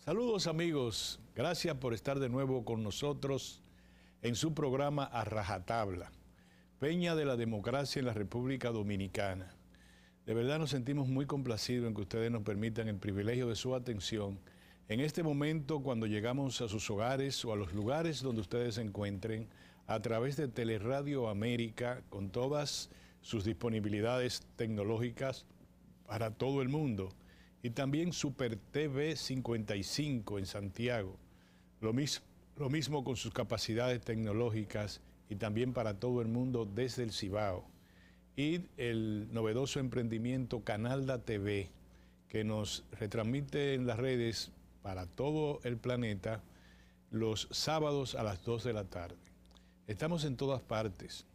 Saludos amigos, gracias por estar de nuevo con nosotros en su programa A Rajatabla, Peña de la Democracia en la República Dominicana. De verdad nos sentimos muy complacidos en que ustedes nos permitan el privilegio de su atención en este momento cuando llegamos a sus hogares o a los lugares donde ustedes se encuentren a través de Teleradio América con todas sus disponibilidades tecnológicas para todo el mundo. Y también Super TV 55 en Santiago, lo mismo con sus capacidades tecnológicas y también para todo el mundo desde el Cibao. Y el novedoso emprendimiento Canalda TV, que nos retransmite en las redes para todo el planeta los sábados a las 2 de la tarde. Estamos en todas partes.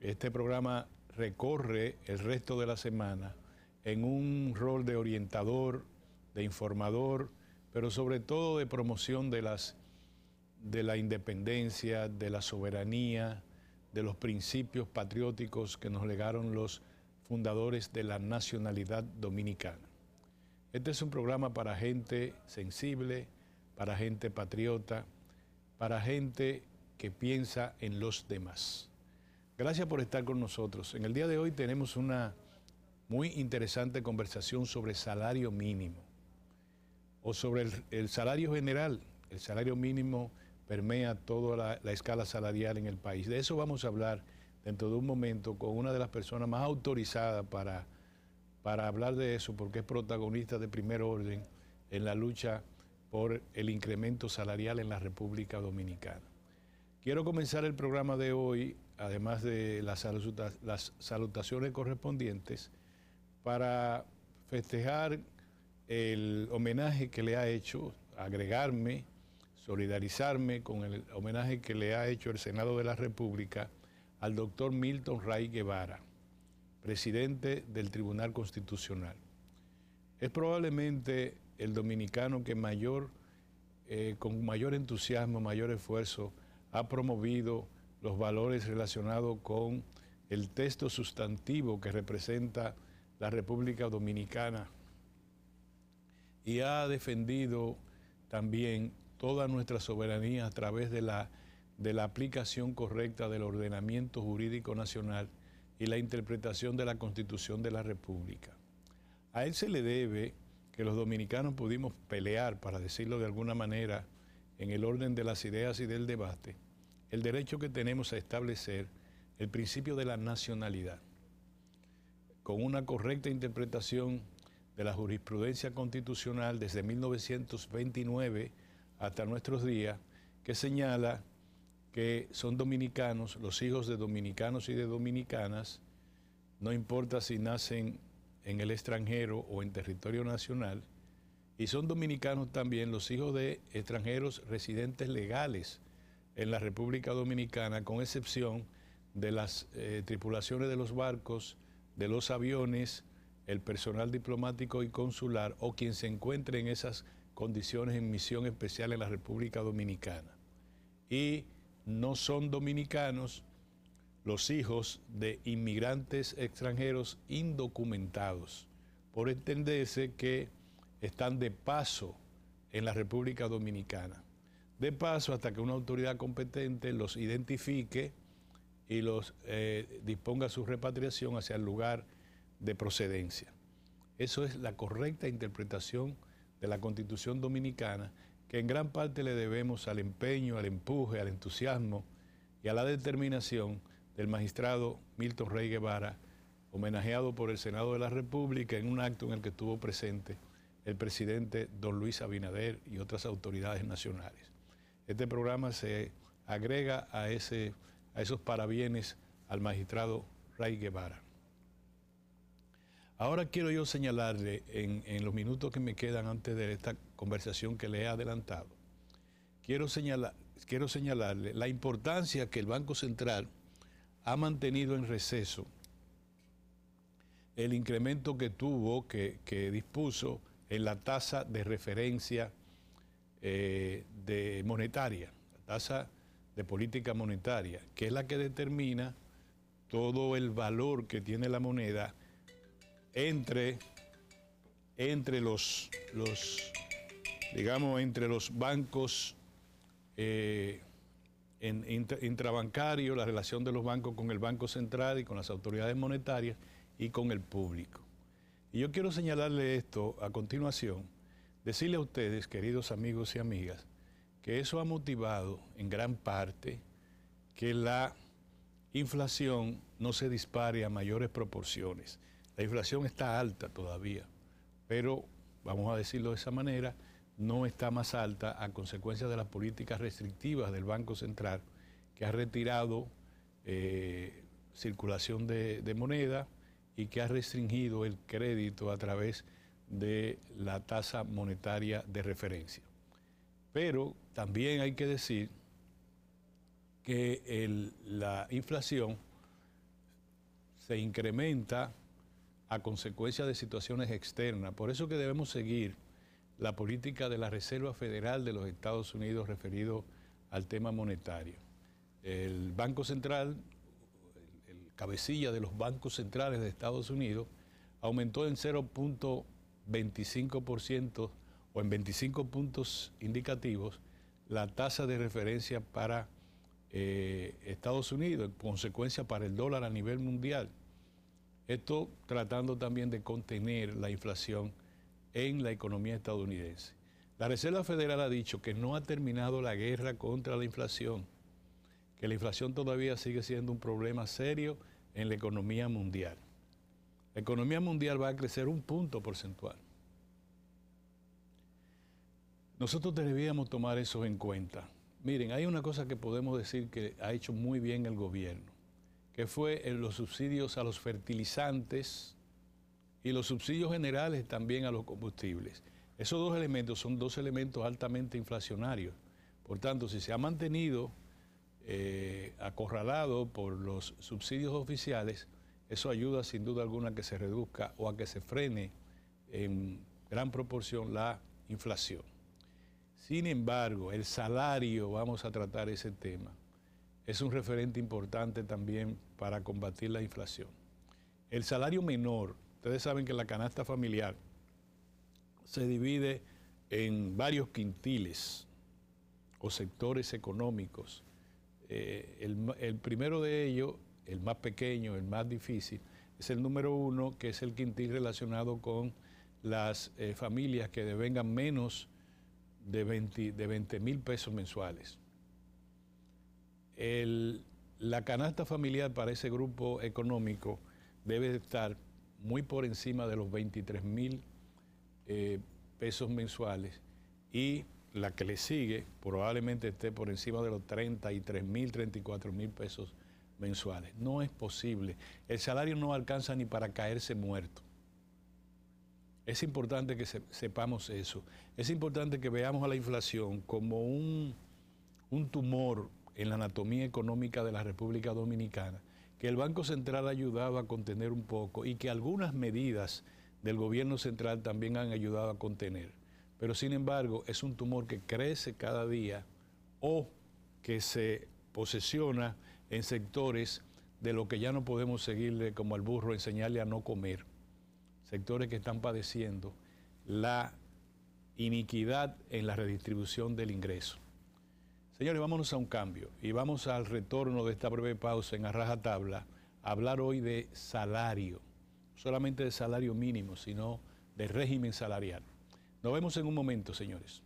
Este programa recorre el resto de la semana en un rol de orientador, de informador, pero sobre todo de promoción de la independencia, de la soberanía, de los principios patrióticos que nos legaron los fundadores de la nacionalidad dominicana. Este es un programa para gente sensible, para gente patriota, para gente que piensa en los demás. Gracias por estar con nosotros. En el día de hoy tenemos una muy interesante conversación sobre salario mínimo o sobre el salario general. El salario mínimo permea toda la escala salarial en el país. De eso vamos a hablar dentro de un momento con una de las personas más autorizadas para hablar de eso, porque es protagonista de primer orden en la lucha por el incremento salarial en la República Dominicana. Quiero comenzar el programa de hoy, además de las salutaciones correspondientes, para festejar el homenaje que le ha hecho, agregarme, solidarizarme con el homenaje que le ha hecho el Senado de la República al doctor Milton Ray Guevara, presidente del Tribunal Constitucional. Es probablemente el dominicano que con mayor entusiasmo, mayor esfuerzo, ha promovido los valores relacionados con el texto sustantivo que representa la República Dominicana y ha defendido también toda nuestra soberanía a través de la aplicación correcta del ordenamiento jurídico nacional y la interpretación de la Constitución de la República. A él se le debe que los dominicanos pudimos pelear, para decirlo de alguna manera, en el orden de las ideas y del debate, el derecho que tenemos a establecer el principio de la nacionalidad, con una correcta interpretación de la jurisprudencia constitucional desde 1929 hasta nuestros días, que señala que son dominicanos, los hijos de dominicanos y de dominicanas, no importa si nacen en el extranjero o en territorio nacional, y son dominicanos también los hijos de extranjeros residentes legales en la República Dominicana, con excepción de las tripulaciones de los barcos, de los aviones, el personal diplomático y consular o quien se encuentre en esas condiciones en misión especial en la República Dominicana. Y no son dominicanos los hijos de inmigrantes extranjeros indocumentados, por entenderse que están de paso en la República Dominicana. De paso hasta que una autoridad competente los identifique y los disponga su repatriación hacia el lugar de procedencia. Eso es la correcta interpretación de la Constitución Dominicana, que en gran parte le debemos al empeño, al empuje, al entusiasmo y a la determinación del magistrado Milton Ray Guevara, homenajeado por el Senado de la República en un acto en el que estuvo presente el presidente don Luis Abinader y otras autoridades nacionales. Este programa se agrega a esos parabienes al magistrado Ray Guevara. Ahora quiero yo señalarle, en los minutos que me quedan antes de esta conversación que le he adelantado, quiero señalarle la importancia que el Banco Central ha mantenido en receso el incremento que tuvo, que dispuso en la tasa de referencia monetaria, la tasa de política monetaria, que es la que determina todo el valor que tiene la moneda entre los digamos, entre los bancos intrabancarios, la relación de los bancos con el Banco Central y con las autoridades monetarias y con el público. Y yo quiero señalarle esto a continuación, decirle a ustedes, queridos amigos y amigas, que eso ha motivado en gran parte que la inflación no se dispare a mayores proporciones. La inflación está alta todavía, pero, vamos a decirlo de esa manera, no está más alta a consecuencia de las políticas restrictivas del Banco Central, que ha retirado circulación de moneda y que ha restringido el crédito a través de la tasa monetaria de referencia. Pero también hay que decir que la inflación se incrementa a consecuencia de situaciones externas. Por eso que debemos seguir la política de la Reserva Federal de los Estados Unidos referido al tema monetario. El Banco Central, el cabecilla de los bancos centrales de Estados Unidos, aumentó en 0.25% o en 25 puntos indicativos la tasa de referencia para Estados Unidos, en consecuencia para el dólar a nivel mundial. Esto tratando también de contener la inflación en la economía estadounidense. La Reserva Federal ha dicho que no ha terminado la guerra contra la inflación, que la inflación todavía sigue siendo un problema serio en la economía mundial. La economía mundial va a crecer 1 punto porcentual. Nosotros deberíamos tomar eso en cuenta. Miren, hay una cosa que podemos decir que ha hecho muy bien el gobierno, que fue los subsidios a los fertilizantes y los subsidios generales también a los combustibles. Esos dos elementos son dos elementos altamente inflacionarios. Por tanto, si se ha mantenido acorralado por los subsidios oficiales, eso ayuda sin duda alguna a que se reduzca o a que se frene en gran proporción la inflación. Sin embargo, el salario, vamos a tratar ese tema, es un referente importante también para combatir la inflación. El salario menor, ustedes saben que la canasta familiar se divide en varios quintiles o sectores económicos. El primero de ellos, el más pequeño, el más difícil, es el número 1, que es el quintil relacionado con las familias que devengan menos de 20,000 pesos mensuales. La canasta familiar para ese grupo económico debe estar muy por encima de los 23,000 pesos mensuales, y la que le sigue probablemente esté por encima de los 33,000, 34,000 pesos mensuales. No es posible. El salario no alcanza ni para caerse muerto. Es importante que sepamos eso. Es importante que veamos a la inflación como un tumor en la anatomía económica de la República Dominicana, que el Banco Central ha ayudado a contener un poco y que algunas medidas del gobierno central también han ayudado a contener. Pero sin embargo es un tumor que crece cada día o que se posesiona en sectores de lo que ya no podemos seguirle como al burro, enseñarle a no comer. Sectores que están padeciendo la iniquidad en la redistribución del ingreso. Señores, vámonos a un cambio y vamos al retorno de esta breve pausa en A Rajatabla a hablar hoy de salario, no solamente de salario mínimo, sino de régimen salarial. Nos vemos en un momento, señores.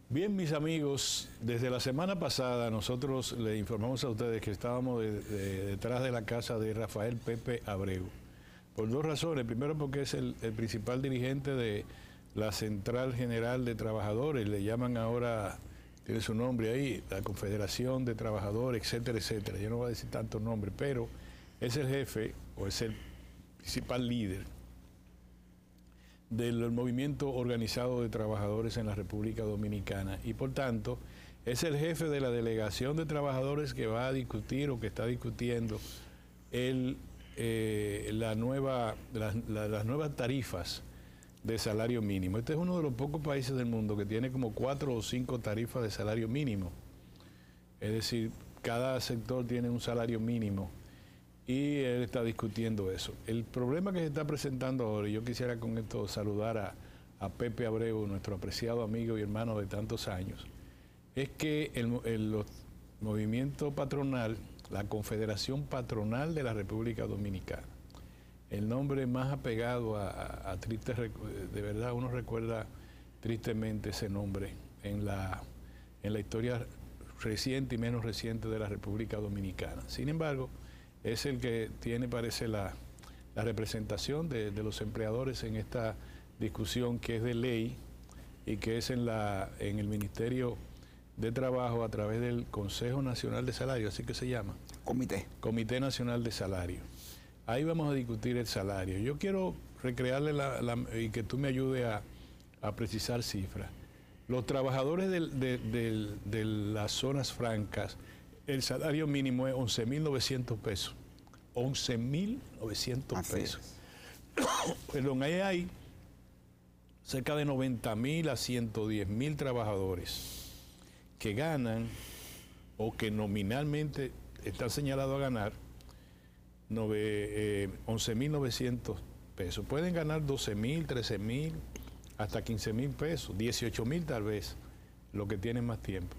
Bien, mis amigos, desde la semana pasada nosotros le informamos a ustedes que estábamos detrás de la casa de Rafael Pepe Abreu. Por dos razones. Primero, porque es el principal dirigente de la Central General de Trabajadores, le llaman ahora, tiene su nombre ahí, la Confederación de Trabajadores, etcétera, etcétera. Yo no voy a decir tantos nombres, pero es el jefe o es el principal líder del movimiento organizado de trabajadores en la República Dominicana y por tanto es el jefe de la delegación de trabajadores que va a discutir o que está discutiendo las nuevas tarifas de salario mínimo. Este es uno de los pocos países del mundo que tiene como 4 o 5 tarifas de salario mínimo. Es decir, cada sector tiene un salario mínimo y él está discutiendo eso. El problema que se está presentando ahora, y yo quisiera con esto saludar a Pepe Abreu, nuestro apreciado amigo y hermano de tantos años, es que el movimiento patronal, la Confederación Patronal de la República Dominicana, el nombre más apegado a tristes, de verdad uno recuerda tristemente ese nombre en la historia reciente y menos reciente de la República Dominicana. Sin embargo, es el que tiene, parece, la representación de los empleadores en esta discusión que es de ley y que es en el Ministerio de Trabajo a través del Consejo Nacional de Salario, así que se llama. Comité Nacional de Salario. Ahí vamos a discutir el salario. Yo quiero recrearle y que tú me ayudes a precisar cifras. Los trabajadores de las zonas francas, el salario mínimo es 11.900 pesos. 11.900 pesos. Perdón, ahí hay cerca de 90.000 a 110.000 trabajadores que ganan o que nominalmente están señalados a ganar 11.900 pesos. Pueden ganar 12.000, 13.000, hasta 15.000 pesos, 18.000 tal vez, lo que tienen más tiempo.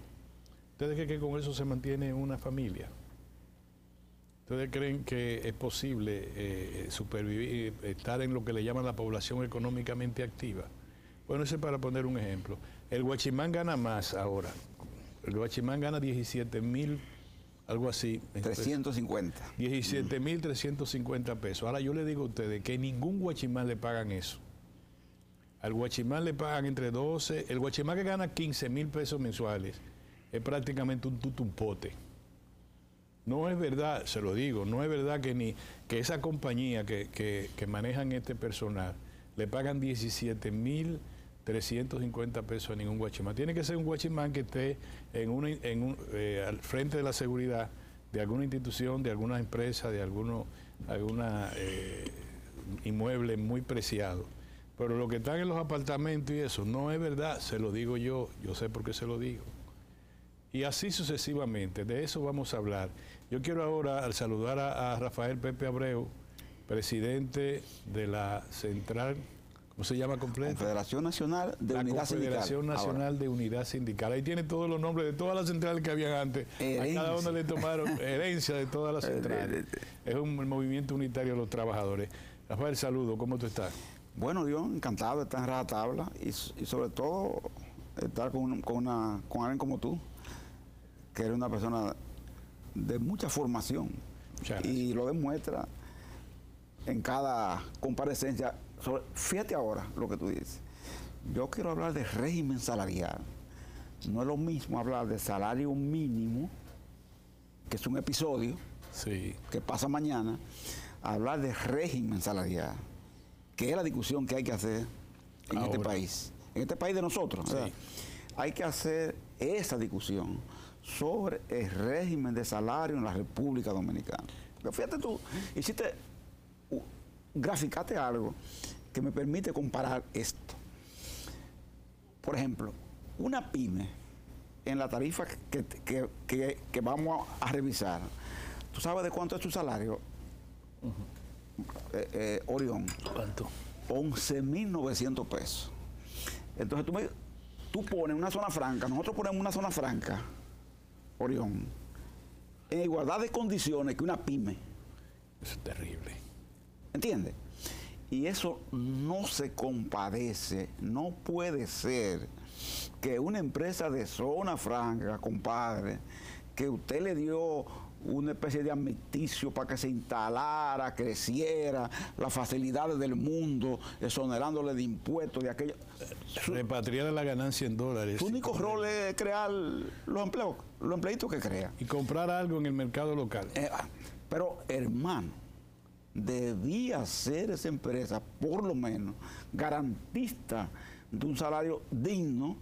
¿Ustedes creen que con eso se mantiene una familia? ¿Ustedes creen que es posible supervivir, estar en lo que le llaman la población económicamente activa? Bueno, eso es para poner un ejemplo. El guachimán gana más ahora. El guachimán gana 17.000, algo así. 350. 17.350 pesos. Ahora yo le digo a ustedes que ningún guachimán le pagan eso. Al guachimán le pagan entre 12, el guachimán que gana 15.000 pesos mensuales es prácticamente un tutumpote. No es verdad, se lo digo, no es verdad que esa compañía que manejan este personal le pagan 17.350 pesos a ningún guachimán. Tiene que ser un guachimán que esté al frente de la seguridad de alguna institución, de alguna empresa, de alguna inmueble muy preciado. Pero lo que están en los apartamentos y eso no es verdad, se lo digo yo sé por qué se lo digo. Y así sucesivamente, de eso vamos a hablar. Yo quiero ahora al saludar a Rafael Pepe Abreu, presidente de la Central, ¿cómo se llama completo? Confederación Nacional de Unidad Sindical. Confederación Nacional de Unidad Sindical. Ahí tiene todos los nombres de todas las centrales que habían antes. A cada uno le tomaron herencia de todas las centrales. Es un movimiento unitario de los trabajadores. Rafael, saludo, ¿cómo tú estás? Bueno, yo encantado de estar en Rajatabla y sobre todo estar con alguien como tú, que eres una persona de mucha formación y lo demuestra en cada comparecencia. Fíjate ahora lo que tú dices. Yo quiero hablar de régimen salarial. No es lo mismo hablar de salario mínimo, que es un episodio que pasa mañana, a hablar de régimen salarial, que es la discusión que hay que hacer en este país de nosotros. Sí. O sea, hay que hacer esa discusión sobre el régimen de salario en la República Dominicana. Pero fíjate tú, graficaste algo que me permite comparar esto. Por ejemplo, una pyme en la tarifa que vamos a revisar, ¿tú sabes de cuánto es tu salario? Orión. ¿Cuánto? 11.900 pesos. Entonces tú pones una zona franca, nosotros ponemos una zona franca, Orión, en igualdad de condiciones que una pyme. Eso es terrible. ¿Entiendes? Y eso no se compadece, no puede ser que una empresa de zona franca, compadre, que usted le dio una especie de amnisticio para que se instalara, creciera, las facilidades del mundo, exonerándole de impuestos, de aquello. Repatriar la ganancia en dólares. Su único rol es crear los empleos, los empleitos que crea. Y comprar algo en el mercado local. Pero, hermano, debía ser esa empresa, por lo menos, garantista de un salario digno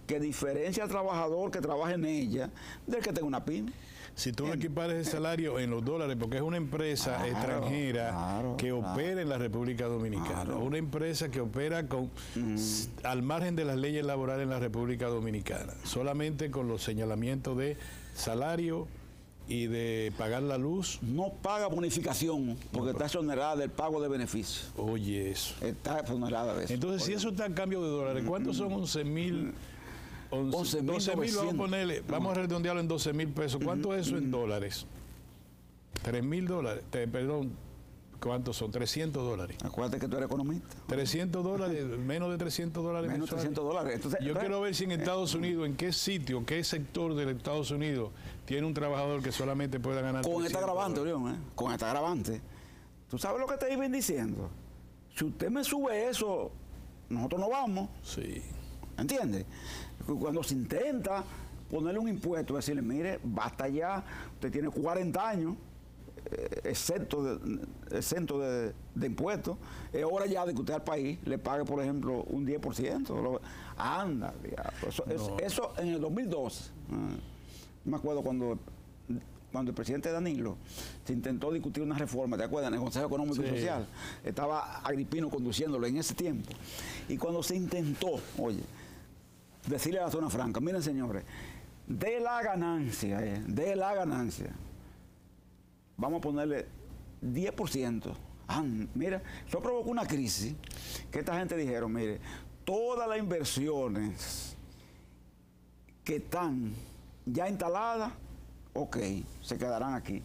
que diferencia al trabajador que trabaja en ella del que tenga una pyme. Si tú no equipares el salario en los dólares, porque es una empresa extranjera que opera en la República Dominicana, una empresa que opera al margen de las leyes laborales en la República Dominicana, solamente con los señalamientos de salario y de pagar la luz. No paga bonificación porque está exonerada del pago de beneficios. Oye, eso. Está exonerada de eso. Entonces, si eso está a cambio de dólares, ¿cuántos son 11.000? 12.000, vamos a ponerle, vamos a redondearlo en 12.000 pesos. ¿Cuánto es eso en dólares? $3.000, perdón, ¿cuántos son? $300. Acuérdate que tú eres economista. $300, menos de $300. Menos de $300. Entonces, yo quiero ver si en Estados Unidos, en qué sitio, qué sector de Estados Unidos tiene un trabajador que solamente pueda ganar con esta agravante, Orión, con esta agravante. ¿Tú sabes lo que te iban diciendo? Si usted me sube eso, nosotros no vamos. Sí. ¿Entiendes? Cuando se intenta ponerle un impuesto, decirle, mire, basta ya, usted tiene 40 años, exento de impuestos, es hora ya de que usted al país le pague, por ejemplo, un 10%. Anda, eso en el 2012. Me acuerdo cuando el presidente Danilo se intentó discutir una reforma, ¿te acuerdas? En el Consejo Económico y Social. Estaba Agripino conduciéndolo en ese tiempo. Y cuando se intentó, oye, decirle a la zona franca, miren señores, de la ganancia, vamos a ponerle 10%. Mira, eso provocó una crisis que esta gente dijeron, mire, todas las inversiones que están ya instaladas, ok, se quedarán aquí.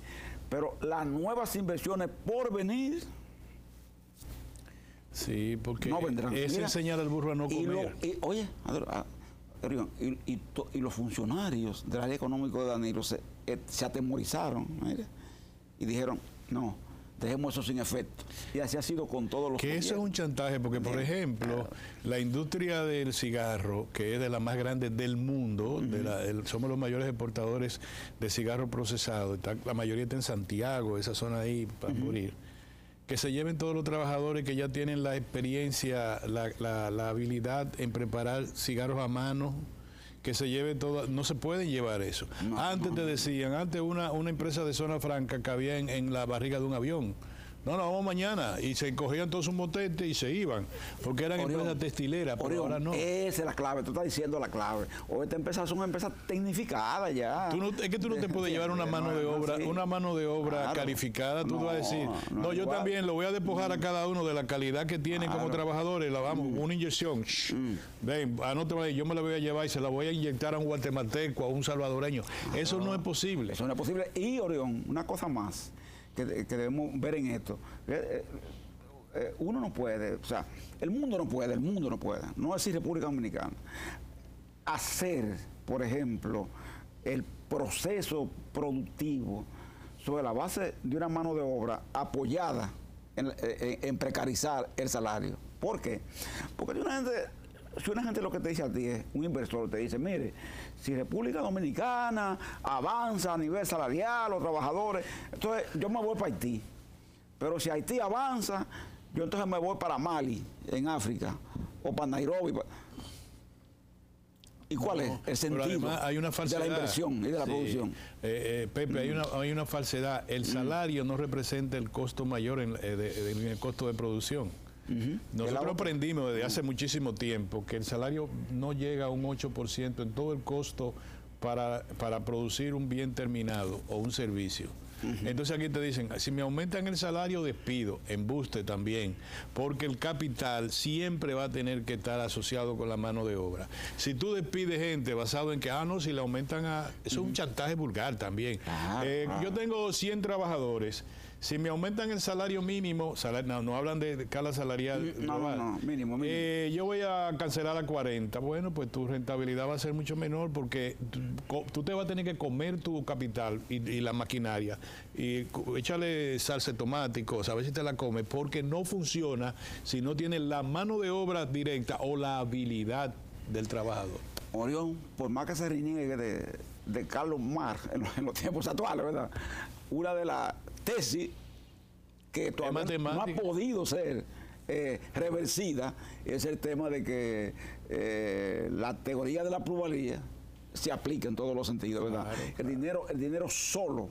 Pero las nuevas inversiones por venir, sí, porque no vendrán. Es enseñar al burro a no comer. Oye, y los funcionarios del área económica de Danilo se atemorizaron, mire, y dijeron, no, dejemos eso sin efecto. Y así ha sido con todos los... Que eso es un chantaje, porque por ejemplo, la industria del cigarro, que es de las más grandes del mundo, somos los mayores exportadores de cigarro procesado, la mayoría está en Santiago, esa zona ahí, para morir. Que se lleven todos los trabajadores que ya tienen la experiencia, la habilidad en preparar cigarros a mano, que se lleve todo, no se pueden llevar eso. Antes te decían, antes una empresa de zona franca cabía en la barriga de un avión. No, vamos mañana. Y se cogían todos sus motetes y se iban. Porque eran empresas textileras, pero ahora no. Esa es la clave, tú estás diciendo la clave. O estas empresas son empresas tecnificadas ya. Es que tú no te puedes llevar una mano de obra, calificada. Tú vas a decir, yo también lo voy a despojar a cada uno de la calidad que tienen como trabajadores. Una inyección. Ven, anótame, yo me la voy a llevar y se la voy a inyectar a un guatemalteco, a un salvadoreño. Eso no es posible. Eso no es posible. Y, Orión, una cosa más que debemos ver en esto. Uno no puede, o sea, el mundo no puede, no decir República Dominicana, hacer, por ejemplo, el proceso productivo sobre la base de una mano de obra apoyada en precarizar el salario. ¿Por qué? Porque si una gente lo que te dice a ti es, un inversor te dice, mire, si República Dominicana avanza a nivel salarial, los trabajadores, entonces yo me voy para Haití. Pero si Haití avanza, yo entonces me voy para Mali, en África, o para Nairobi. ¿Y cuál es el sentido hay una falsedad de la inversión y de la producción? Pepe, hay una falsedad. El salario no representa el costo mayor en el costo de producción. Nosotros aprendimos desde hace muchísimo tiempo que el salario no llega a un 8% en todo el costo para producir un bien terminado o un servicio. Entonces aquí te dicen, si me aumentan el salario, despido, embuste también, porque el capital siempre va a tener que estar asociado con la mano de obra. Si tú despides gente basado en que, si le aumentan eso es un chantaje vulgar también. Yo tengo 100 trabajadores. Si me aumentan el salario mínimo, no hablan de escala salarial. Mínimo. Yo voy a cancelar a 40. Bueno, pues tu rentabilidad va a ser mucho menor porque tú te vas a tener que comer tu capital y la maquinaria. Y échale salsa de tomate y cosas, a ver si te la comes, porque no funciona si no tienes la mano de obra directa o la habilidad del trabajador. Orión, por más que se reniegue de Carlos Marx en los tiempos actuales, ¿verdad? Una de las tesis que todavía no ha podido ser reversida es el tema de que la teoría de la plusvalía se aplica en todos los sentidos, ¿verdad? Claro. El dinero solo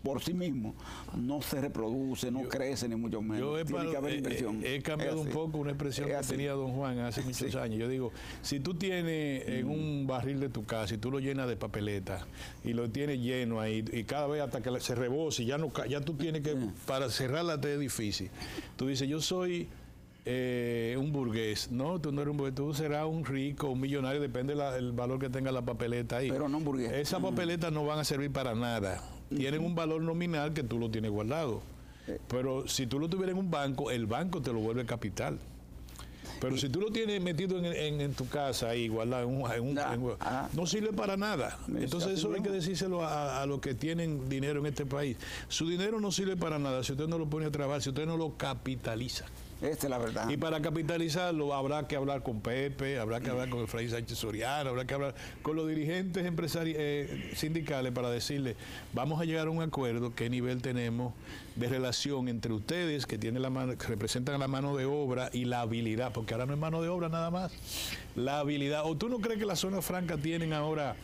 por sí mismo no se reproduce, no crece, ni mucho menos. Tiene que haber inversión. He cambiado un poco una expresión que tenía don Juan hace muchos años. Yo digo, si tú tienes en un barril de tu casa y tú lo llenas de papeleta y lo tienes lleno ahí, y cada vez hasta que se rebose, ya tú tienes que, para cerrarla te es difícil. Tú dices, yo soy un burgués. No, tú no eres un burgués, tú serás un rico, un millonario, depende del valor que tenga la papeleta ahí. Pero no un burgués. Esas papeletas no van a servir para nada. Tienen un valor nominal que tú lo tienes guardado. Pero si tú lo tuvieras en un banco, el banco te lo vuelve capital. Pero si tú lo tienes metido en tu casa ahí, guardado no sirve para nada. Entonces eso hay que decírselo a los que tienen dinero en este país. Su dinero no sirve para nada si usted no lo pone a trabajar, si usted no lo capitaliza. Esta es la verdad. Y para capitalizarlo habrá que hablar con Pepe, habrá que hablar con Efraín Sánchez Soriano, habrá que hablar con los dirigentes sindicales para decirles, vamos a llegar a un acuerdo, qué nivel tenemos de relación entre ustedes que tienen que representan la mano de obra y la habilidad, porque ahora no es mano de obra nada más, la habilidad. ¿O tú no crees que las zonas francas tienen ahora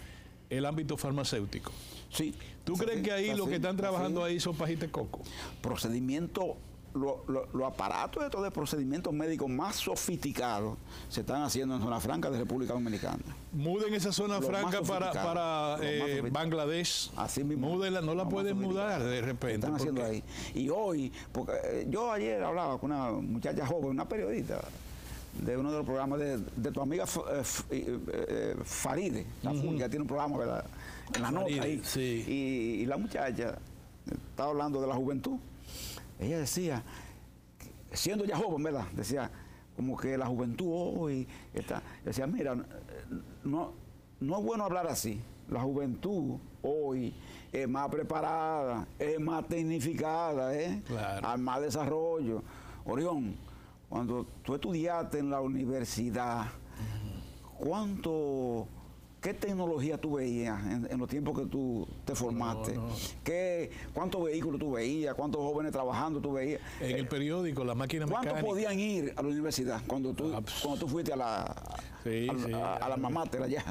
el ámbito farmacéutico? Sí. ¿Tú crees que ahí los que están trabajando ahí son pajitas de coco? Procedimiento. Los aparatos de procedimientos médicos más sofisticados se están haciendo en zona franca de República Dominicana. Muden esa zona franca para Bangladesh. Así mismo. Múdenla, no la pueden mudar de repente. Están haciendo ahí. Y hoy, porque yo ayer hablaba con una muchacha joven, una periodista de uno de los programas de tu amiga Faride, la Fulga, tiene un programa, ¿verdad?, en la nota ahí. Sí. Y la muchacha estaba hablando de la juventud. Ella decía, siendo ya joven, ¿verdad?, decía como que la juventud hoy está. Decía, mira, no es bueno hablar así. La juventud hoy es más preparada, es más tecnificada, claro, hay más desarrollo. Orión, cuando tú estudiaste en la universidad, ¿qué tecnología tú veías en los tiempos que tú te formaste? ¿Cuántos vehículos tú veías? ¿Cuántos jóvenes trabajando tú veías? En el periódico, la máquina mecánica. ¿Cuántos podían ir a la universidad cuando tú fuiste a la mamáter allá?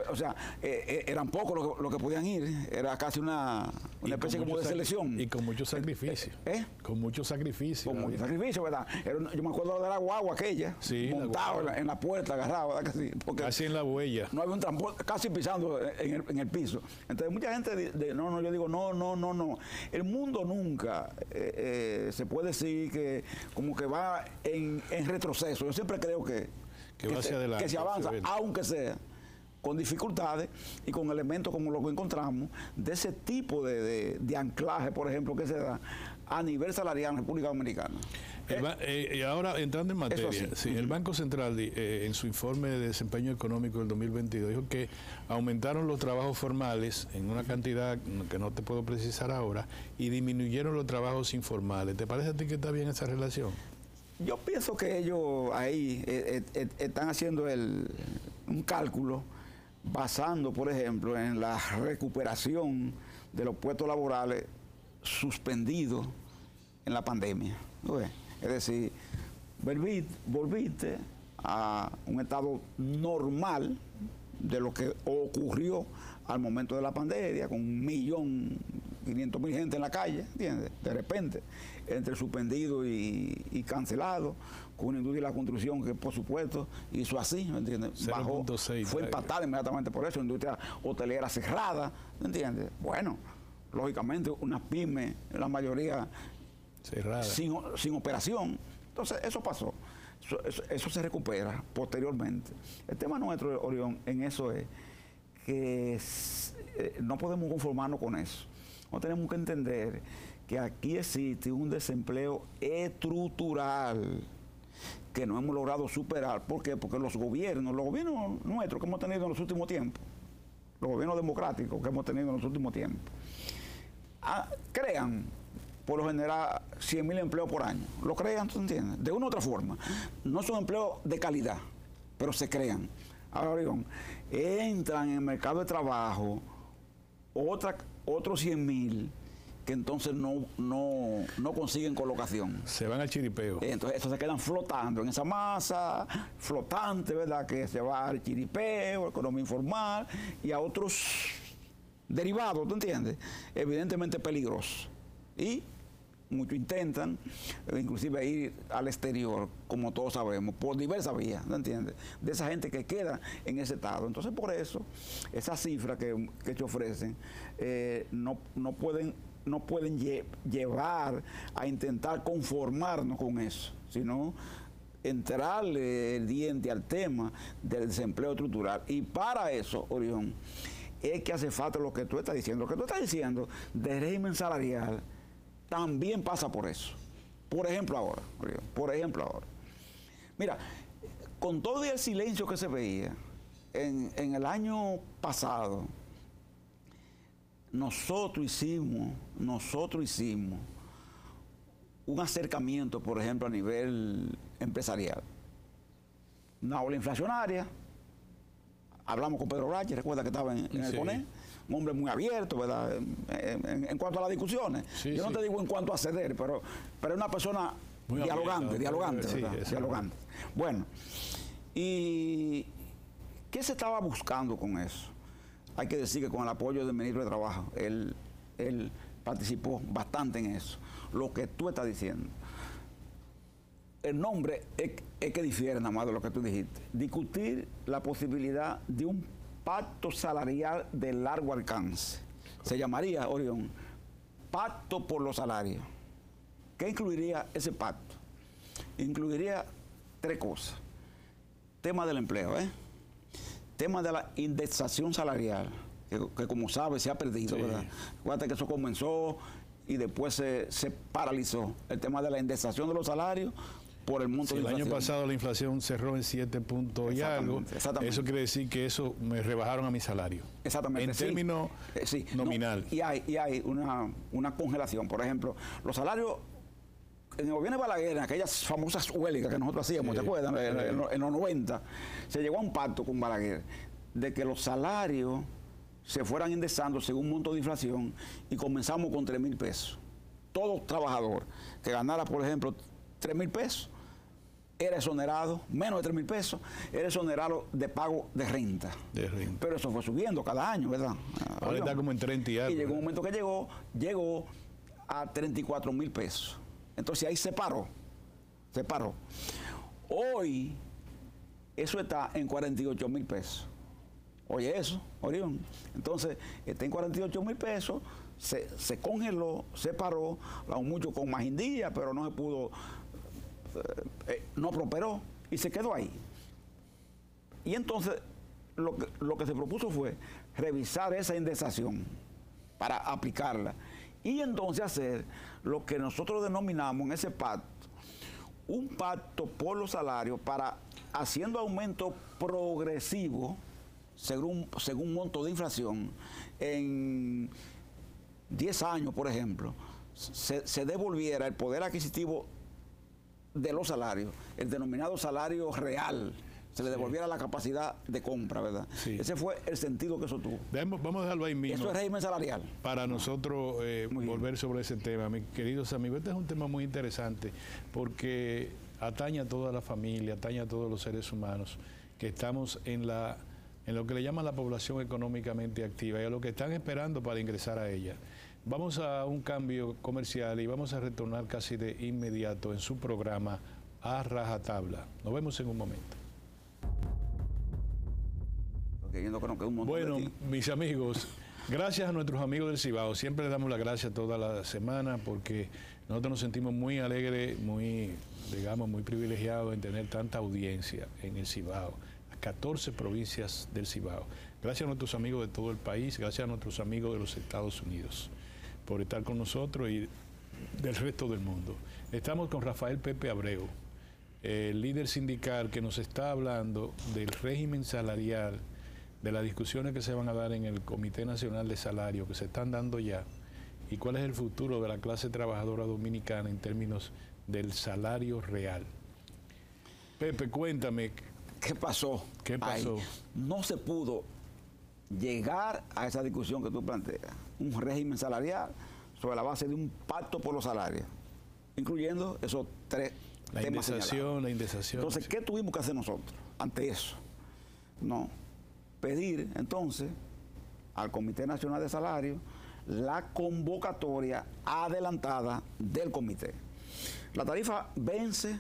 O sea, eran pocos los que podían ir. Era casi una especie como de selección. Y con mucho sacrificio. Con mucho sacrificio. Con mucho sacrificio, ¿verdad? Yo me acuerdo de la guagua aquella, montado en la puerta, agarrado, ¿verdad? Casi en la huella. No había un transporte, casi pisando en el piso. Entonces mucha gente yo digo, no. El mundo nunca se puede decir que como que va en retroceso. Yo siempre creo que va hacia adelante, que se avanza, aunque sea con dificultades y con elementos como los que encontramos de ese tipo de anclaje, por ejemplo, que se da a nivel salarial en República Dominicana. Y ahora, entrando en materia, el Banco Central en su informe de desempeño económico del 2022 dijo que aumentaron los trabajos formales en una cantidad que no te puedo precisar ahora y disminuyeron los trabajos informales. ¿Te parece a ti que está bien esa relación? Yo pienso que ellos ahí están haciendo un cálculo basando, por ejemplo, en la recuperación de los puestos laborales suspendidos en la pandemia. ¿No ves? Es decir, volviste a un estado normal de lo que ocurrió al momento de la pandemia, con 1.500.000 gente en la calle, ¿entiendes? De repente, entre suspendido y cancelado, con una industria de la construcción que, por supuesto, hizo así, ¿me entiendes? Bajó, fue empatada inmediatamente por eso, industria hotelera cerrada, ¿me entiendes? Bueno, lógicamente, unas pymes, la mayoría cerrada, sin operación. Entonces, eso pasó. Eso se recupera posteriormente. El tema nuestro, Orión, en eso es que no podemos conformarnos con eso. No tenemos que entender que aquí existe un desempleo estructural que no hemos logrado superar. ¿Por qué? Porque los gobiernos nuestros que hemos tenido en los últimos tiempos, los gobiernos democráticos que hemos tenido en los últimos tiempos, crean por lo general 100.000 empleos por año. Lo crean, ¿tú entiendes? De una u otra forma. No son empleos de calidad, pero se crean. Ahora, Orión, entran en el mercado de trabajo otros 100.000 que entonces no consiguen colocación. Se van al chiripeo. Entonces, estos se quedan flotando en esa masa flotante, ¿verdad? Que se va al chiripeo, economía informal, y a otros derivado, ¿tú entiendes? Evidentemente peligroso. Y muchos intentan, inclusive ir al exterior, como todos sabemos, por diversas vías, ¿no entiendes? De esa gente que queda en ese estado. Entonces, por eso, esas cifras que te ofrecen no pueden llevar a intentar conformarnos con eso, sino entrarle el diente al tema del desempleo estructural. Y para eso, Orión, es que hace falta lo que tú estás diciendo. Lo que tú estás diciendo del régimen salarial también pasa por eso. Por ejemplo ahora, mira, con todo el silencio que se veía en el año pasado, nosotros hicimos un acercamiento, por ejemplo, a nivel empresarial. Una ola inflacionaria. Hablamos con Pedro Brache, recuerda que estaba en el CONE, un hombre muy abierto, ¿verdad? En cuanto a las discusiones. Yo no te digo en cuanto a ceder, pero es una persona muy dialogante, ¿verdad? Dialogante. Bueno, ¿y qué se estaba buscando con eso? Hay que decir que con el apoyo del ministro de Trabajo, él participó bastante en eso. Lo que tú estás diciendo. El nombre es que difiere nada más de lo que tú dijiste. Discutir la posibilidad de un pacto salarial de largo alcance. Se llamaría, Orión, Pacto por los Salarios. ¿Qué incluiría ese pacto? Incluiría 3 cosas. Tema del empleo, tema de la indexación salarial, que como sabes se ha perdido, ¿verdad? Acuérdate que eso comenzó y después se paralizó. El tema de la indexación de los salarios por el monto de inflación. El año pasado la inflación cerró en 7 puntos y algo. Eso quiere decir que eso me rebajaron a mi salario. Exactamente. En términos nominal. No, y hay una congelación. Por ejemplo, los salarios en el gobierno de Balaguer, en aquellas famosas huelgas que nosotros hacíamos, ¿te acuerdas? En los 90, se llegó a un pacto con Balaguer de que los salarios se fueran indexando según monto de inflación y comenzamos con 3,000 pesos. Todo trabajador que ganara, por ejemplo, 3,000 pesos, era exonerado, menos de 3,000 pesos, era exonerado de pago de renta. Pero eso fue subiendo cada año, ¿verdad? Ahora está como en 30 y algo. Y llegó un momento que llegó a 34,000 pesos. Entonces ahí se paró. Hoy, eso está en 48,000 pesos. Oye eso, Orión. Entonces, está en 48,000 pesos, se congeló, se paró, mucho con Magindía, pero no se pudo, no prosperó y se quedó ahí. Y entonces, lo que se propuso fue revisar esa indexación para aplicarla y entonces hacer lo que nosotros denominamos en ese pacto, un pacto por los salarios para haciendo aumento progresivo según monto de inflación, en 10 años, por ejemplo, se devolviera el poder adquisitivo de los salarios, el denominado salario real, se le devolviera la capacidad de compra, ¿verdad? Sí. Ese fue el sentido que eso tuvo. Vamos a dejarlo ahí mismo. Eso es régimen salarial. Para nosotros volver sobre ese tema. Mis queridos amigos, este es un tema muy interesante porque atañe a toda la familia, atañe a todos los seres humanos que estamos en lo que le llaman la población económicamente activa y a lo que están esperando para ingresar a ella. Vamos a un cambio comercial y vamos a retornar casi de inmediato en su programa A Rajatabla. Nos vemos en un momento. Bueno, mis amigos, gracias a nuestros amigos del Cibao. Siempre les damos las gracias toda la semana porque nosotros nos sentimos muy alegres, muy privilegiados en tener tanta audiencia en el Cibao. 14 provincias del Cibao. Gracias a nuestros amigos de todo el país, gracias a nuestros amigos de los Estados Unidos por estar con nosotros y del resto del mundo. Estamos con Rafael Pepe Abreu, el líder sindical que nos está hablando del régimen salarial, de las discusiones que se van a dar en el Comité Nacional de Salario, que se están dando ya, y cuál es el futuro de la clase trabajadora dominicana en términos del salario real. Pepe, cuéntame. ¿Qué pasó? ¿Qué pasó? No se pudo llegar a esa discusión que tú planteas, un régimen salarial sobre la base de un pacto por los salarios, incluyendo esos 3 temas señalados. La indexación. Entonces, ¿qué tuvimos que hacer nosotros ante eso? No, pedir entonces al Comité Nacional de Salarios la convocatoria adelantada del comité. La tarifa vence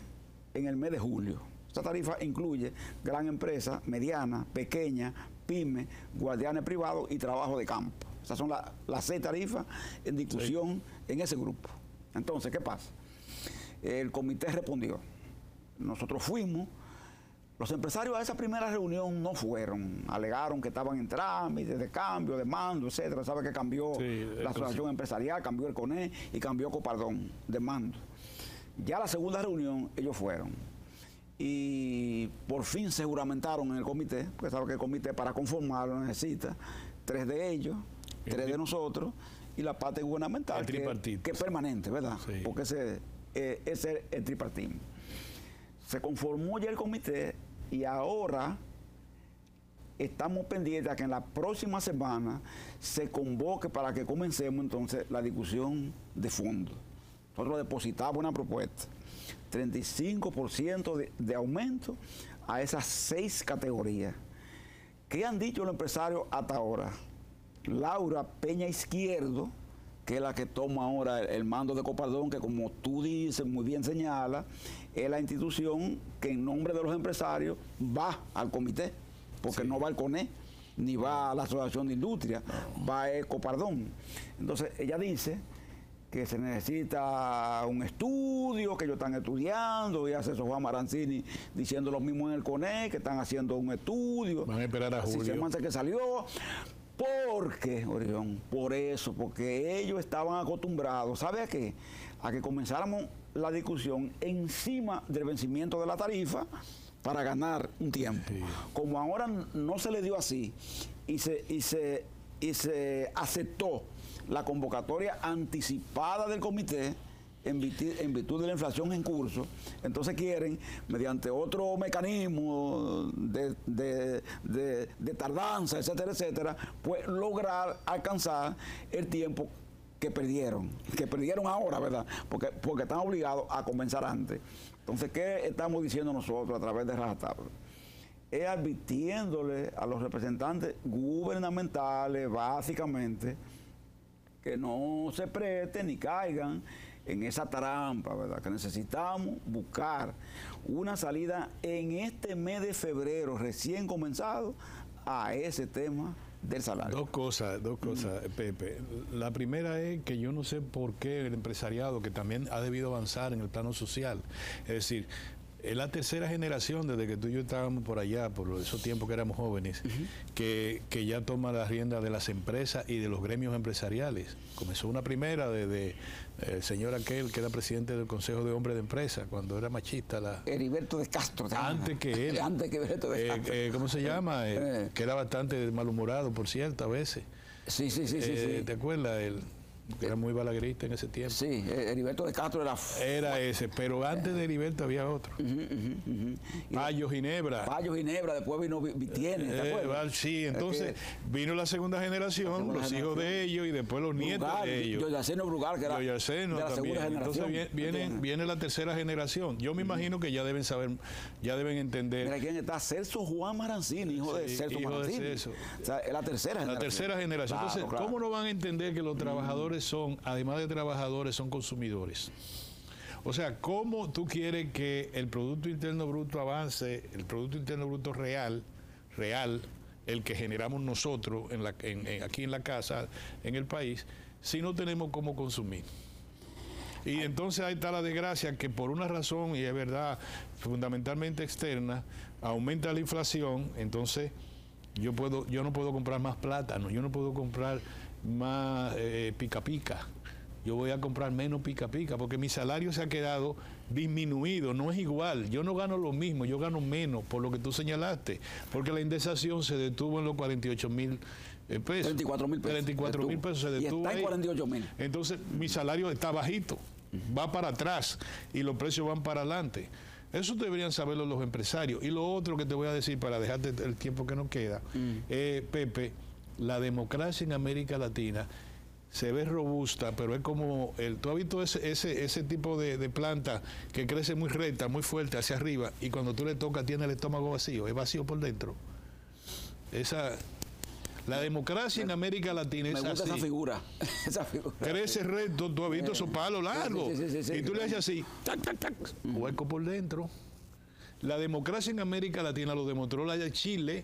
en el mes de julio. Esta tarifa incluye gran empresa, mediana, pequeña, pyme, guardianes privados y trabajo de campo. Esas son las 6 tarifas en discusión en ese grupo. Entonces, ¿qué pasa? El comité respondió. Nosotros fuimos. Los empresarios a esa primera reunión no fueron. Alegaron que estaban en trámite de cambio, de mando, etcétera. Sabe que cambió la asociación empresarial, cambió el CONE y cambió Copardón de mando. Ya la segunda reunión ellos fueron. Y por fin se juramentaron en el comité, porque sabe que el comité para conformarlo necesita 3 de ellos, 3 de nosotros y la parte gubernamental que es permanente, ¿verdad? Sí. Porque ese es el tripartismo. Se conformó ya el comité y ahora estamos pendientes a que en la próxima semana se convoque para que comencemos entonces la discusión de fondo. Nosotros depositamos una propuesta, 35% de aumento a esas 6 categorías. ¿Qué han dicho los empresarios hasta ahora? Laura Peña Izquierdo, que es la que toma ahora el mando de Copardón, que como tú dices, muy bien señala, es la institución que en nombre de los empresarios va al comité, porque no va al CONE, ni va a la Asociación de Industria, va a Copardón. Entonces, ella dice que se necesita un estudio, que ellos están estudiando, y hace Juan Marancini diciendo lo mismo en el CONE, que están haciendo un estudio. Van a esperar a julio. Así que salió. ¿Por qué, Orión? Por eso, porque ellos estaban acostumbrados, ¿sabe a qué? A que comenzáramos la discusión encima del vencimiento de la tarifa para ganar un tiempo. Sí. Como ahora no se le dio así y se aceptó la convocatoria anticipada del comité en virtud de la inflación en curso, entonces quieren, mediante otro mecanismo de tardanza, etcétera, etcétera, pues lograr alcanzar el tiempo que perdieron ahora, ¿verdad? Porque están obligados a comenzar antes. Entonces, ¿qué estamos diciendo nosotros a través de Rajatabla? Es advirtiéndole a los representantes gubernamentales, básicamente, que no se presten ni caigan en esa trampa, ¿verdad? Que necesitamos buscar una salida en este mes de febrero, recién comenzado, a ese tema del salario. Dos cosas, Pepe. La primera es que yo no sé por qué el empresariado, que también ha debido avanzar en el plano social, es decir, es la tercera generación, desde que tú y yo estábamos por allá, por esos tiempos que éramos jóvenes, que ya toma la rienda de las empresas y de los gremios empresariales. Comenzó una primera desde el señor aquel que era presidente del Consejo de Hombres de Empresa, cuando era machista. Heriberto de Castro. Antes que él. Antes que Heriberto de Castro. ¿Cómo se llama? Que era bastante malhumorado, por cierto, a veces. Sí. ¿Te acuerdas? Que era muy balaguerista en ese tiempo. Sí, Heriberto de Castro era ese, pero antes de Heriberto había otro. Payo Ginebra. Después vino Vitiene, ¿te acuerdas? Sí, entonces vino la segunda generación, los hijos de ellos y después los nietos de ellos. Yoyaceno Brugal, que era de la segunda generación. Entonces viene la tercera generación. Yo me imagino que ya deben saber, ya deben entender. Mira quién está, Celso Juan Marancini, hijo de Celso Marancini. O sea, es la tercera generación. La tercera generación. Entonces, ¿cómo no van a entender que los trabajadores son, además de trabajadores, son consumidores? O sea, ¿cómo tú quieres que el Producto Interno Bruto avance, el Producto Interno Bruto real, el que generamos nosotros aquí en la casa, en el país, si no tenemos cómo consumir? Y entonces ahí está la desgracia que por una razón, y es verdad, fundamentalmente externa, aumenta la inflación. Entonces yo no puedo comprar más plátano, yo no puedo comprar más pica-pica, yo voy a comprar menos pica-pica porque mi salario se ha quedado disminuido, no es igual, yo no gano lo mismo, yo gano menos, por lo que tú señalaste, porque la indexación se detuvo en los 48,000 pesos. 34,000 pesos se detuvo. Y está en 48,000. Entonces mi salario está bajito, va para atrás y los precios van para adelante. Eso deberían saberlo los empresarios. Y lo otro que te voy a decir para dejarte el tiempo que nos queda, Pepe, la democracia en América Latina se ve robusta, pero es como tú has visto ese tipo de planta que crece muy recta, muy fuerte hacia arriba, y cuando tú le tocas tiene el estómago vacío, es vacío por dentro. La democracia en América Latina es así. Me gusta esa figura. Crece recto, tú has visto esos palos largos. Sí, y tú le haces así, tac, tac, tac, hueco por dentro. La democracia en América Latina lo demostró la de Chile.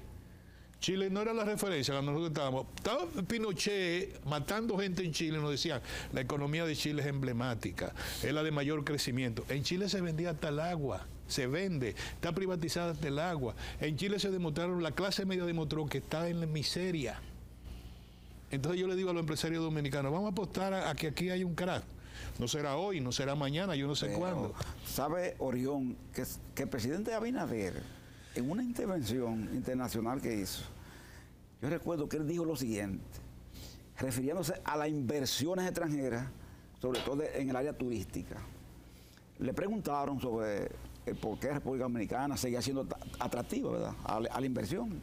Chile no era la referencia cuando nosotros estábamos. Estaba Pinochet matando gente en Chile, nos decían, la economía de Chile es emblemática, es la de mayor crecimiento. En Chile se vendía hasta el agua, se vende, está privatizada hasta el agua. En Chile se demostraron, la clase media demostró que está en la miseria. Entonces yo le digo a los empresarios dominicanos, vamos a apostar a que aquí hay un crack. No será hoy, no será mañana, yo no sé cuándo. ¿Sabe, Orión, que el presidente Abinader, en una intervención internacional que hizo, yo recuerdo que él dijo lo siguiente, refiriéndose a las inversiones extranjeras, sobre todo en el área turística? Le preguntaron sobre el por qué la República Dominicana seguía siendo atractiva, ¿verdad?, a la inversión,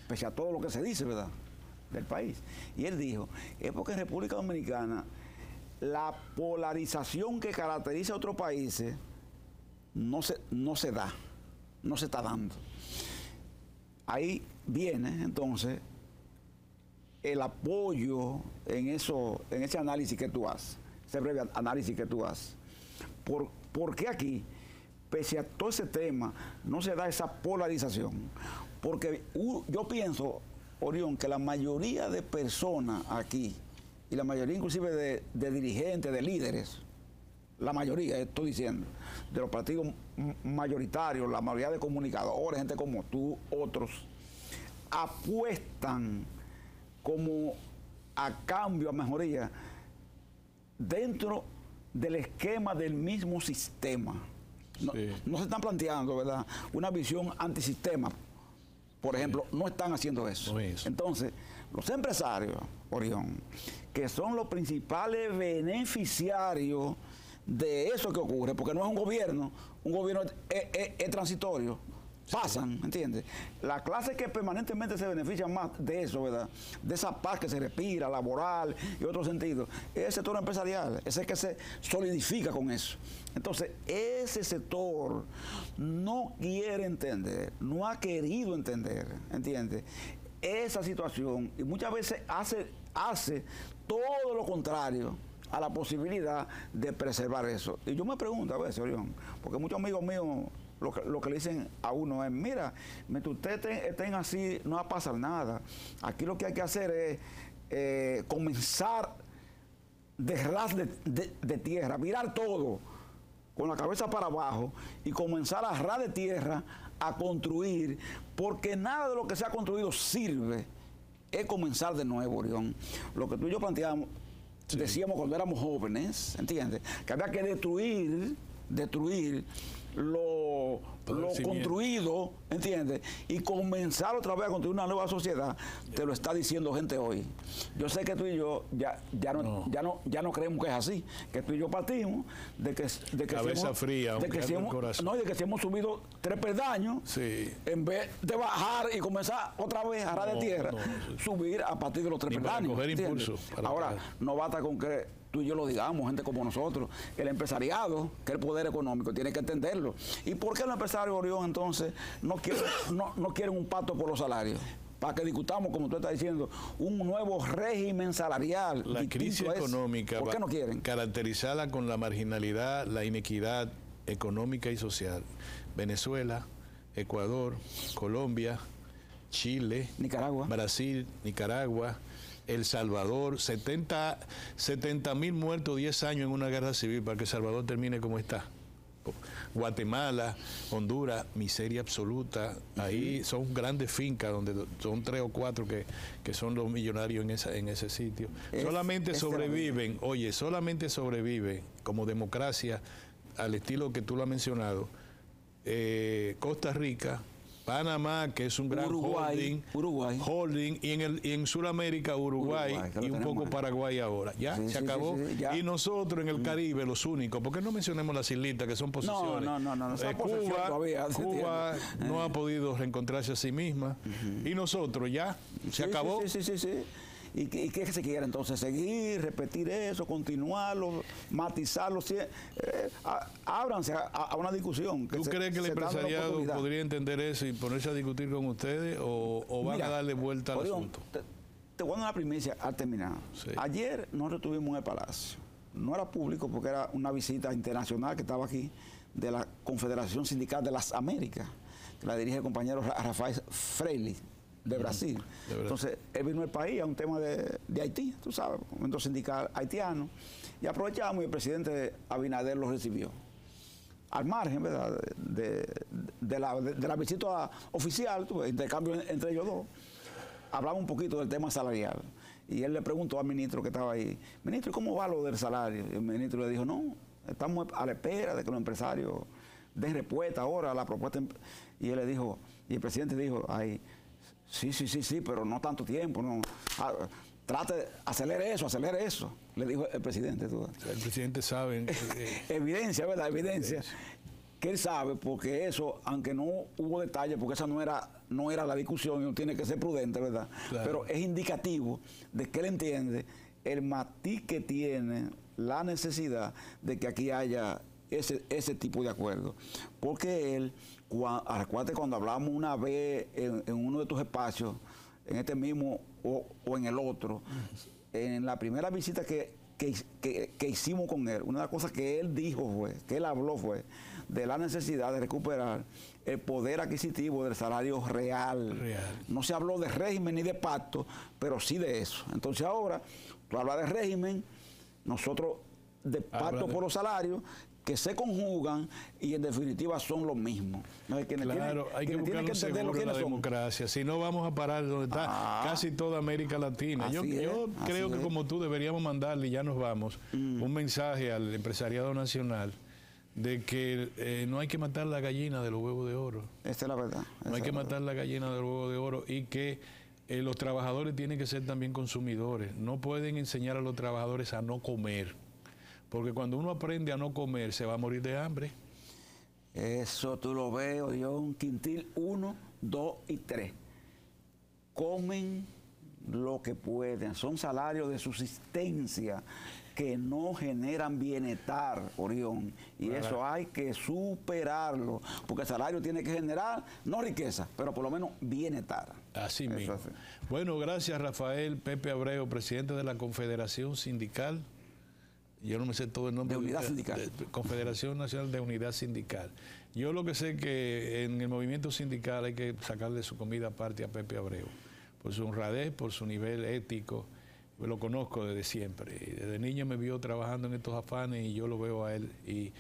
pese a todo lo que se dice, ¿verdad?, del país. Y él dijo, es porque en República Dominicana la polarización que caracteriza a otros países no se da, no se está dando. Ahí viene entonces el apoyo en ese análisis que tú haces, ese breve análisis que tú haces. ¿Por qué aquí, pese a todo ese tema, no se da esa polarización? Porque yo pienso, Orión, que la mayoría de personas aquí, y la mayoría inclusive de dirigentes, de líderes, la mayoría, estoy diciendo, de los partidos mayoritarios, la mayoría de comunicadores, gente como tú, otros, apuestan como a cambio, a mejoría, dentro del esquema del mismo sistema. No se están planteando, ¿verdad?, una visión antisistema. Por ejemplo, no están haciendo eso. Entonces, los empresarios, Orión, que son los principales beneficiarios de eso que ocurre, porque no es un gobierno es transitorio, pasan, ¿entiendes? La clase que permanentemente se beneficia más de eso, ¿verdad?, de esa paz que se respira, laboral y otros sentidos, es el sector empresarial, ese que se solidifica con eso. Entonces, ese sector no quiere entender, no ha querido entender, ¿entiendes?, esa situación, y muchas veces hace todo lo contrario a la posibilidad de preservar eso. Y yo me pregunto a veces, Orión, porque muchos amigos míos lo que le dicen a uno es, mira, mientras ustedes estén así, no va a pasar nada. Aquí lo que hay que hacer es comenzar de ras de tierra, virar todo con la cabeza para abajo y comenzar a ras de tierra a construir, porque nada de lo que se ha construido sirve. Es comenzar de nuevo, Orión. Lo que tú y yo planteamos, decíamos cuando éramos jóvenes, ¿entiendes?, que había que destruir lo construido, ¿entiendes?, y comenzar otra vez a construir una nueva sociedad. Te lo está diciendo gente hoy. Yo sé que tú y yo ya no creemos que es así, que tú y yo partimos de que cabeza fría, de que si hemos subido 3 peldaños, en vez de bajar y comenzar otra vez a ras de tierra, subir a partir de los 3 peldaños. Coger impulso. Ahora, no basta con que tú y yo lo digamos, gente como nosotros. El empresariado, que es el poder económico, tiene que entenderlo. ¿Y por qué los empresarios, Orión, entonces no quieren un pacto por los salarios? Para que discutamos, como tú estás diciendo, un nuevo régimen salarial. La crisis económica, ¿por qué no quieren? Caracterizada con la marginalidad, la inequidad económica y social. Venezuela, Ecuador, Colombia, Chile, Nicaragua, Brasil, Nicaragua, El Salvador, 70.000 muertos, 10 años en una guerra civil para que El Salvador termine como está. Guatemala, Honduras, miseria absoluta. Ahí son grandes fincas donde son 3 o 4 que son los millonarios en ese sitio. Solamente sobreviven como democracia, al estilo que tú lo has mencionado, Costa Rica, Panamá, que es un gran holding, y en Sudamérica, Uruguay y un poco Paraguay ahora. Ya, se acabó. Ya. Y nosotros en el Caribe, los únicos, porque no mencionemos las islitas, que son posesiones. Cuba no ha podido reencontrarse a sí misma. Y nosotros ya, se acabó. ¿Y qué se quiere entonces? ¿Seguir, repetir eso, continuarlo, matizarlo? Ábranse a una discusión. ¿Tú crees que el empresariado podría entender eso y ponerse a discutir con ustedes o van a darle vuelta al asunto? te voy a dar una primicia al terminar. Sí. Ayer nosotros estuvimos en el Palacio. No era público porque era una visita internacional que estaba aquí de la Confederación Sindical de las Américas, que la dirige el compañero Rafael Freire, de Brasil. Entonces, él vino al país a un tema de Haití, tú sabes, un momento sindical haitiano, y aprovechamos y el presidente Abinader lo recibió. Al margen, ¿verdad?, de la visita oficial, intercambio entre ellos dos, hablamos un poquito del tema salarial. Y él le preguntó al ministro que estaba ahí, ministro, ¿cómo va lo del salario? Y el ministro le dijo, no, estamos a la espera de que los empresarios den respuesta ahora a la propuesta. Y él le dijo, y el presidente dijo, ay, sí, pero no tanto tiempo, no. Trate, acelere eso, le dijo el presidente. ¿Tú? El presidente sabe. Evidencia, ¿verdad? Evidencia. Que él sabe, porque eso, aunque no hubo detalles, porque esa no era la discusión y uno tiene que ser prudente, ¿verdad? Claro. Pero es indicativo de que él entiende el matiz que tiene la necesidad de que aquí haya ese tipo de acuerdo. Porque él, acuérdate cuando hablamos una vez en uno de tus espacios, en este mismo o en el otro, en la primera visita que hicimos con él, una de las cosas que él dijo que él habló fue de la necesidad de recuperar el poder adquisitivo del salario real. No se habló de régimen ni de pacto, pero sí de eso. Entonces ahora, tú hablas de régimen, nosotros de pacto por los salarios, que se conjugan y en definitiva son lo mismo. Claro, hay que buscar los seguros de la democracia, si no vamos a parar donde está casi toda América Latina. Yo creo que como tú deberíamos mandarle, y ya nos vamos, un mensaje al empresariado nacional de que no hay que matar la gallina de los huevos de oro. Esta es la verdad. No hay que matar la gallina de los huevos de oro y que los trabajadores tienen que ser también consumidores. No pueden enseñar a los trabajadores a no comer. Porque cuando uno aprende a no comer, se va a morir de hambre. Eso tú lo ves, Orión, quintil 1, 2 y 3. Comen lo que pueden. Son salarios de subsistencia que no generan bienestar, Orión. Y eso hay que superarlo. Porque el salario tiene que generar, no riqueza, pero por lo menos bienestar. Así mismo. Bueno, gracias Rafael Pepe Abreu, presidente de la Confederación Sindical. Yo no me sé todo el nombre. De Unidad Sindical. Confederación Nacional de Unidad Sindical. Yo lo que sé es que en el movimiento sindical hay que sacarle su comida aparte a Pepe Abreu. Por su honradez, por su nivel ético. Yo lo conozco desde siempre. Desde niño me vio trabajando en estos afanes y yo lo veo a él. Y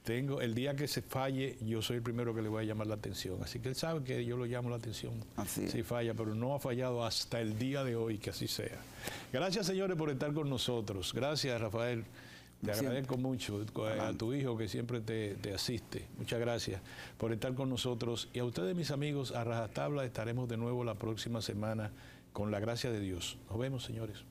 el día que se falle, yo soy el primero que le voy a llamar la atención. Así que él sabe que yo lo llamo la atención si falla, pero no ha fallado hasta el día de hoy, que así sea. Gracias, señores, por estar con nosotros. Gracias, Rafael. Te agradezco mucho a tu hijo que siempre te asiste. Muchas gracias por estar con nosotros. Y a ustedes, mis amigos, a Rajatabla estaremos de nuevo la próxima semana con la gracia de Dios. Nos vemos, señores.